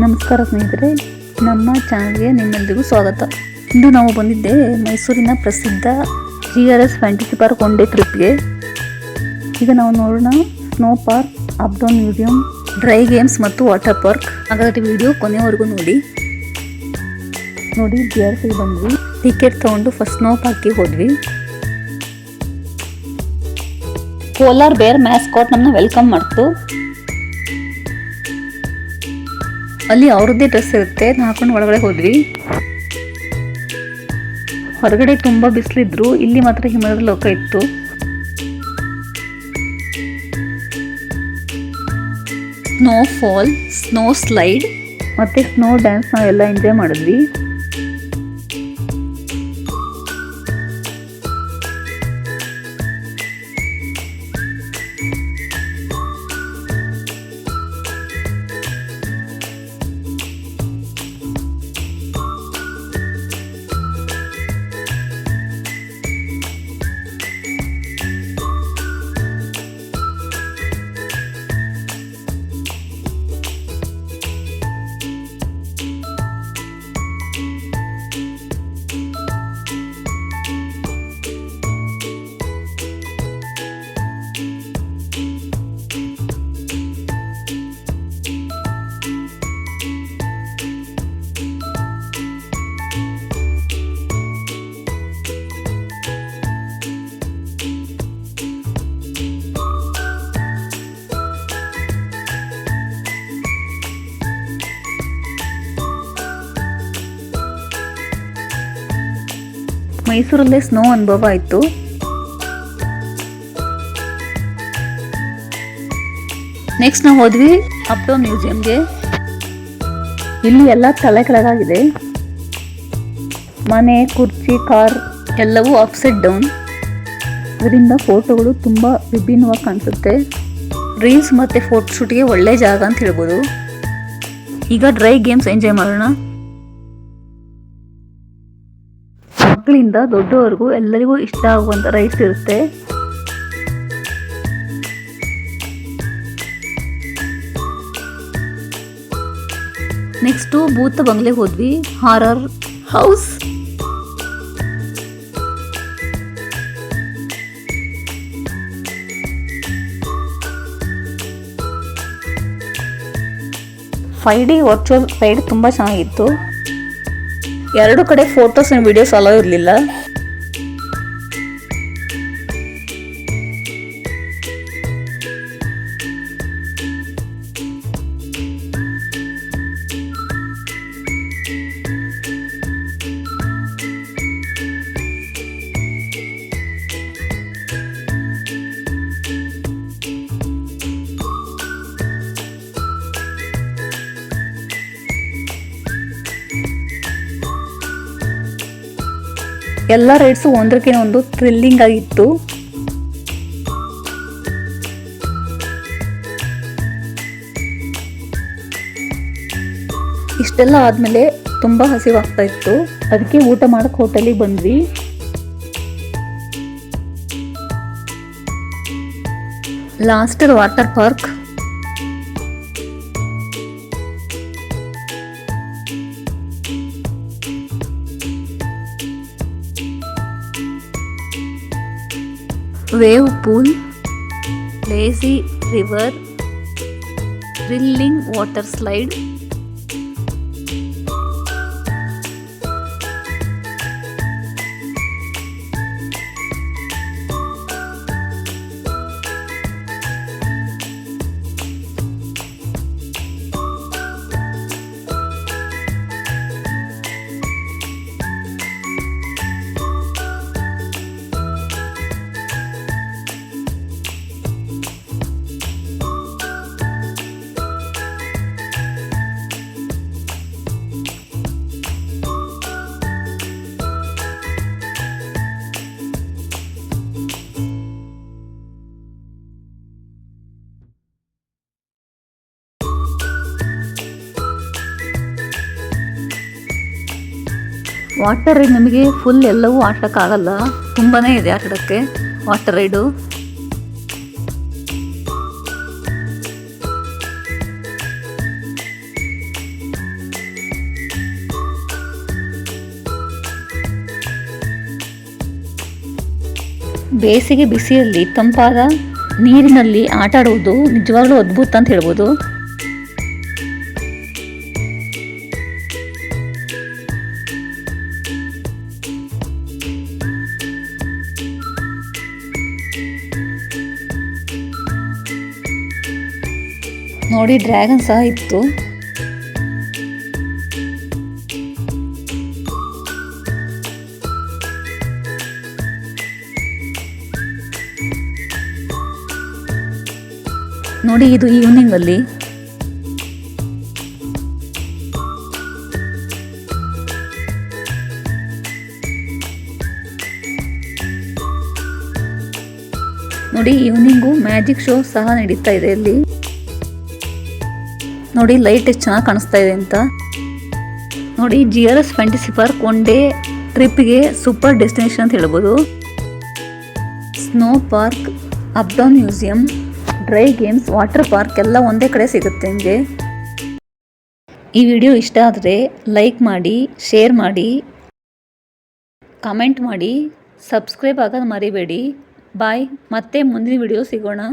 ನಮಸ್ಕಾರ ಸ್ನೇಹಿತರೆ, ನಮ್ಮ ಚಾನಲ್ಗೆ ನಿಮ್ಮೆಲ್ಲರಿಗೂ ಸ್ವಾಗತ. ಇಂದು ನಾವು ಬಂದಿದ್ದೆ ಮೈಸೂರಿನ ಪ್ರಸಿದ್ಧ GRS fantasy park one day ಟ್ರಿಪ್ಗೆ. ಈಗ ನಾವು ನೋಡೋಣ snow park, up down museum, dry games ಮತ್ತು ವಾಟರ್ ಪಾರ್ಕ್. ಹಾಗಾದರೆ ವಿಡಿಯೋ ಕೊನೆವರೆಗೂ ನೋಡಿ. GRS ಬಂದ್ವಿ, ಟಿಕೆಟ್ ತೊಗೊಂಡು ಫಸ್ಟ್ ಸ್ನೋ ಪಾರ್ಕಿಗೆ ಹೋದ್ವಿ. ಪೋಲಾರ್ ಬೇರ್ ಮ್ಯಾಸ್ಕಾಟ್ ನಮ್ಮನ್ನ ವೆಲ್ಕಮ್ ಮಾಡ್ತು. ಅಲ್ಲಿ ಅವ್ರದ್ದೇ ಡ್ರೆಸ್ ಇರುತ್ತೆ, ಹಾಕೊಂಡು ಒಳಗಡೆ ಹೋದ್ವಿ. ಹೊರಗಡೆ ತುಂಬ ಬಿಸಿಲಿದ್ರು, ಇಲ್ಲಿ ಮಾತ್ರ ಹಿಮದ ಲೋಕ ಇತ್ತು. ಸ್ನೋ ಫಾಲ್, ಸ್ನೋ ಸ್ಲೈಡ್ ಮತ್ತೆ ಸ್ನೋ ಡ್ಯಾನ್ಸ್ ನಾವೆಲ್ಲ ಎಂಜಾಯ್ ಮಾಡಿದ್ವಿ. ಮೈಸೂರಲ್ಲೇ ಸ್ನೋ ಅನುಭವ ಆಯಿತು. ನೆಕ್ಸ್ಟ್ ನಾವು ಹೋದ್ವಿ ಅಪ್ಡೌನ್ ಮ್ಯೂಸಿಯಂಗೆ. ಇಲ್ಲಿ ಎಲ್ಲ ತಲೆ ಕೆಳಗಾಗಿದೆ. ಮನೆ, ಕುರ್ಚಿ, ಕಾರ್ ಎಲ್ಲವೂ ಅಪ್ಸೈಡ್ ಡೌನ್. ಅದರಿಂದ ಫೋಟೋಗಳು ತುಂಬ ವಿಭಿನ್ನವಾಗಿ ಕಾಣಿಸುತ್ತೆ. ರೀಲ್ಸ್ ಮತ್ತು ಫೋಟೋಶೂಟ್ಗೆ ಒಳ್ಳೆ ಜಾಗ ಅಂತ ಹೇಳ್ಬೋದು. ಈಗ ಡ್ರೈ ಗೇಮ್ಸ್ ಎಂಜಾಯ್ ಮಾಡೋಣ. ಮಕ್ಕಳಿಂದ ದೊಡ್ಡವರೆಗೂ ಎಲ್ಲರಿಗೂ ಇಷ್ಟ ಆಗುವಂಥ ರೈಡ್ಸ್ ಇರುತ್ತೆ. ನೆಕ್ಸ್ಟು ಭೂತ ಬಂಗ್ಲೆ ಹೋದ್ವಿ, horror house. FiveD virtual ride ತುಂಬ ಚೆನ್ನಾಗಿತ್ತು. ಎರಡು ಕಡೆ ಫೋಟೋಸ್ ಆ್ಯಂಡ್ ವಿಡಿಯೋಸ್ ಅಲೋ ಇರಲಿಲ್ಲ. ಎಲ್ಲ ರೈಡ್ಸು ಒಂದಕ್ಕಿಂತ ಒಂದು ಥ್ರಿಲ್ಲಿಂಗ್ ಆಗಿತ್ತು. ಇಷ್ಟೆಲ್ಲ ಆದಮೇಲೆ ತುಂಬ ಹಸಿವಾಗ್ತಾ ಇತ್ತು. ಅದಕ್ಕೆ ಊಟ ಮಾಡಕ್ಕೆ ಹೋಟೆಲಿಗೆ ಬಂದ್ವಿ. Last water park. Wave pool, lazy river, thrilling water slide. Water ride ನಮಗೆ ಫುಲ್ ಎಲ್ಲವೂ ಆಟಕ್ಕಾಗಲ್ಲ, ತುಂಬಾ ಇದೆ ಆಟಾಡೋಕ್ಕೆ ವಾಟರ್ ರೈಡು. ಬೇಸಿಗೆ ಬಿಸಿಯಲ್ಲಿ ತಂಪಾದ ನೀರಿನಲ್ಲಿ ಆಟ ಆಡುವುದು ನಿಜವಾಗ್ಲೂ ಅದ್ಭುತ ಅಂತ ಹೇಳ್ಬೋದು. ನೋಡಿ ಡ್ರ್ಯಾಗನ್ ಸಹ ಇತ್ತು. ನೋಡಿ ಇದು ಈವ್ನಿಂಗ್ ಅಲ್ಲಿ. ನೋಡಿ ಈವ್ನಿಂಗು ಮ್ಯಾಜಿಕ್ ಶೋ ಸಹ ನಡೀತಾ ಇದೆ ಇಲ್ಲಿ. ನೋಡಿ ಲೈಟ್ ಎಷ್ಟು ಚೆನ್ನಾಗಿ ಕಾಣಿಸ್ತಾ ಇದೆ ಅಂತ. ನೋಡಿ GRS fantasy park one day ಟ್ರಿಪ್ಗೆ ಸೂಪರ್ ಡೆಸ್ಟಿನೇಷನ್ ಅಂತ ಹೇಳ್ಬೋದು. Snow park, up down museum, dry games, water park ಎಲ್ಲ ಒಂದೇ ಕಡೆ ಸಿಗುತ್ತೆ ನಿಮಗೆ. ಈ ವಿಡಿಯೋ ಇಷ್ಟ ಆದರೆ ಲೈಕ್ ಮಾಡಿ, ಶೇರ್ ಮಾಡಿ, ಕಮೆಂಟ್ ಮಾಡಿ, ಸಬ್ಸ್ಕ್ರೈಬ್ ಆಗೋದು ಮರಿಬೇಡಿ. ಬಾಯ್, ಮತ್ತೆ ಮುಂದಿನ ವಿಡಿಯೋ ಸಿಗೋಣ.